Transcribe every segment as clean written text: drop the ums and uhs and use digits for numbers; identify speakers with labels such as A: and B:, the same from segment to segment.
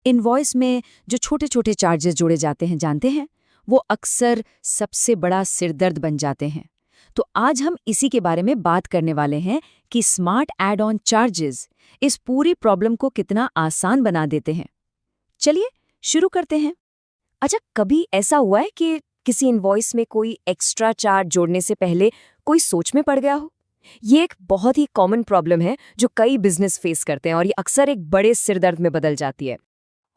A: Invoice में जो छोटे छोटे चार्जेस जोड़े जाते हैं जानते हैं, वो अक्सर सबसे बड़ा सिरदर्द बन जाते हैं। तो आज हम इसी के बारे में बात करने वाले हैं कि स्मार्ट ऐड ऑन चार्जेस इस पूरी प्रॉब्लम को कितना आसान बना देते हैं। चलिए शुरू करते हैं। अच्छा, कभी ऐसा हुआ है कि किसी इनवॉइस में कोई एक्स्ट्रा चार्ज जोड़ने से पहले कोई सोच में पड़ गया हो? ये एक बहुत ही कॉमन प्रॉब्लम है जो कई बिजनेस फेस करते हैं और ये अक्सर एक बड़े सिरदर्द में बदल जाती है।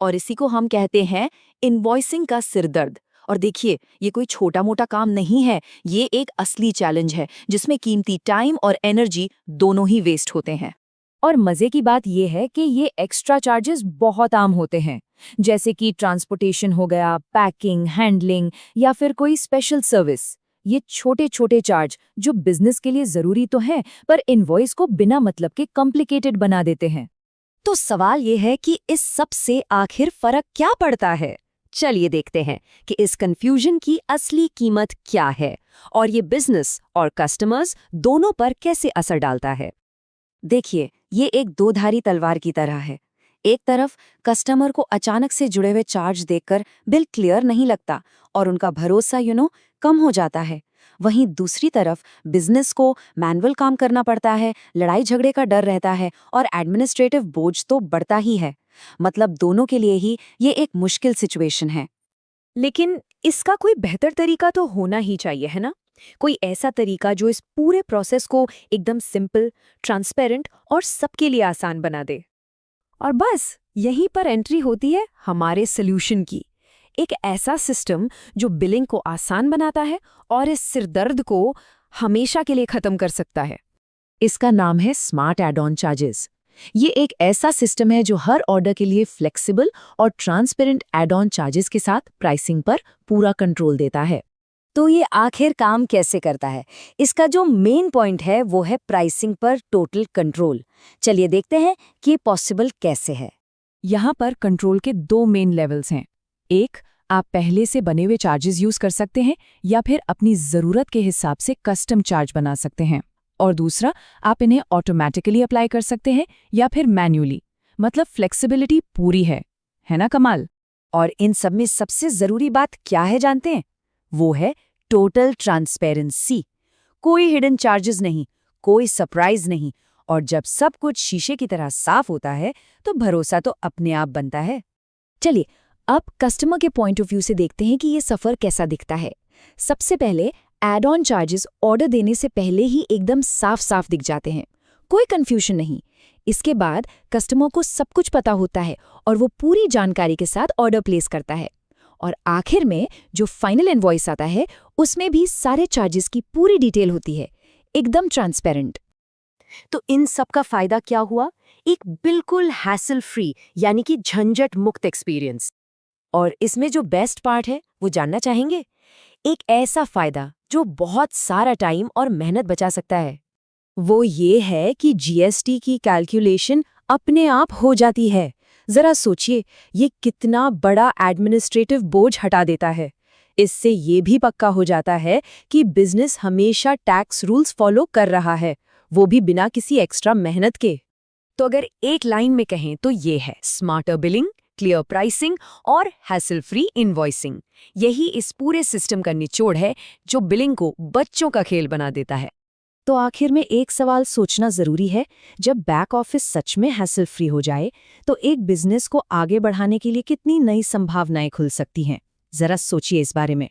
A: और इसी को हम कहते हैं इनवॉइसिंग का सिरदर्द। और देखिए, ये कोई छोटा मोटा काम नहीं है, ये एक असली चैलेंज है जिसमें कीमती टाइम और एनर्जी दोनों ही वेस्ट होते हैं। और मजे की बात यह है कि ये एक्स्ट्रा चार्जेस बहुत आम होते हैं, जैसे कि ट्रांसपोर्टेशन हो गया, पैकिंग, हैंडलिंग या फिर कोई स्पेशल सर्विस। ये छोटे छोटे चार्ज जो बिजनेस के लिए जरूरी तो हैं, पर इनवॉइस को बिना मतलब के कॉम्प्लिकेटेड बना देते हैं। तो सवाल ये है कि इस सब से आखिर फर्क क्या पड़ता है? चलिए देखते हैं कि इस कंफ्यूजन की असली कीमत क्या है और ये बिजनेस और कस्टमर्स दोनों पर कैसे असर डालता है। देखिए, ये एक दो-धारी तलवार की तरह है। एक तरफ कस्टमर को अचानक से जुड़े हुए चार्ज देखकर बिल क्लियर नहीं लगता और उनका भरोसा कम हो जाता है। वहीं दूसरी तरफ बिजनेस को मैनुअल काम करना पड़ता है, लड़ाई झगड़े का डर रहता है और एडमिनिस्ट्रेटिव बोझ तो बढ़ता ही है। मतलब दोनों के लिए ही ये एक मुश्किल सिचुएशन है।
B: लेकिन इसका कोई बेहतर तरीका तो होना ही चाहिए, है ना? कोई ऐसा तरीका जो इस पूरे प्रोसेस को एकदम सिंपल, ट्रांसपेरेंट और सबके लिए आसान बना दे। और बस यहीं पर एंट्री होती है हमारे सॉल्यूशन की। एक ऐसा सिस्टम जो बिलिंग को आसान बनाता है और इस सिरदर्द को हमेशा के लिए खत्म कर सकता है।
A: इसका नाम है स्मार्ट ऐड ऑन चार्जेस। ये एक ऐसा सिस्टम है जो हर ऑर्डर के लिए फ्लेक्सिबल और ट्रांसपेरेंट ऐड ऑन चार्जेस के साथ प्राइसिंग पर पूरा कंट्रोल देता है। तो ये आखिर काम कैसे करता है? इसका जो मेन पॉइंट है वो है प्राइसिंग पर टोटल कंट्रोल। चलिए देखते हैं कि ये पॉसिबल कैसे है। यहाँ पर कंट्रोल के दो मेन लेवल्स हैं। एक, आप पहले से बने हुए चार्जेस यूज कर सकते हैं या फिर अपनी ज़रूरत के हिसाब से कस्टम चार्ज बना सकते हैं। और दूसरा, आप इन्हें ऑटोमेटिकली अप्लाई कर सकते हैं या फिर मैन्युअली। मतलब फ्लेक्सिबिलिटी पूरी है ना कमाल? और इन सब में सबसे ज़रूरी बात क्या है जानते हैं? वो है टोटल ट्रांसपेरेंसी। कोई हिडन चार्जेस नहीं, कोई सरप्राइज नहीं, और जब सब कुछ शीशे की तरह साफ होता है तो भरोसा तो अपने आप बनता है। चलिए अब कस्टमर के पॉइंट ऑफ व्यू से देखते हैं कि ये सफ़र कैसा दिखता है। सबसे पहले एड ऑन चार्जेस ऑर्डर देने से पहले ही एकदम साफ साफ दिख जाते हैं, कोई कंफ्यूजन नहीं। इसके बाद कस्टमर को सब कुछ पता होता है और वो पूरी जानकारी के साथ ऑर्डर प्लेस करता है। और आखिर में जो फाइनल इनवॉइस आता है उसमें भी सारे चार्जेस की पूरी डिटेल होती है, एकदम ट्रांसपेरेंट। तो इन सब का फायदा क्या हुआ? एक बिल्कुल हैसल फ्री यानी कि झंझट मुक्त एक्सपीरियंस। और इसमें जो बेस्ट पार्ट है वो जानना चाहेंगे? एक ऐसा फायदा जो बहुत सारा टाइम और मेहनत बचा सकता है। वो ये है कि जीएसटी की कैलकुलेशन अपने आप हो जाती है। जरा सोचिए, ये कितना बड़ा एडमिनिस्ट्रेटिव बोझ हटा देता है। इससे ये भी पक्का हो जाता है कि बिजनेस हमेशा टैक्स रूल्स फॉलो कर रहा है, वो भी बिना किसी एक्स्ट्रा मेहनत के। तो अगर एक लाइन में कहें तो ये है स्मार्टर बिलिंग, क्लियर प्राइसिंग और हैसल फ्री इनवॉइसिंग। यही इस पूरे सिस्टम का निचोड़ है जो बिलिंग को बच्चों का खेल बना देता है। तो आखिर में एक सवाल सोचना जरूरी है, जब बैक ऑफिस सच में हैसल फ्री हो जाए तो एक बिजनेस को आगे बढ़ाने के लिए कितनी नई संभावनाएं खुल सकती हैं। जरा सोचिए इस बारे में।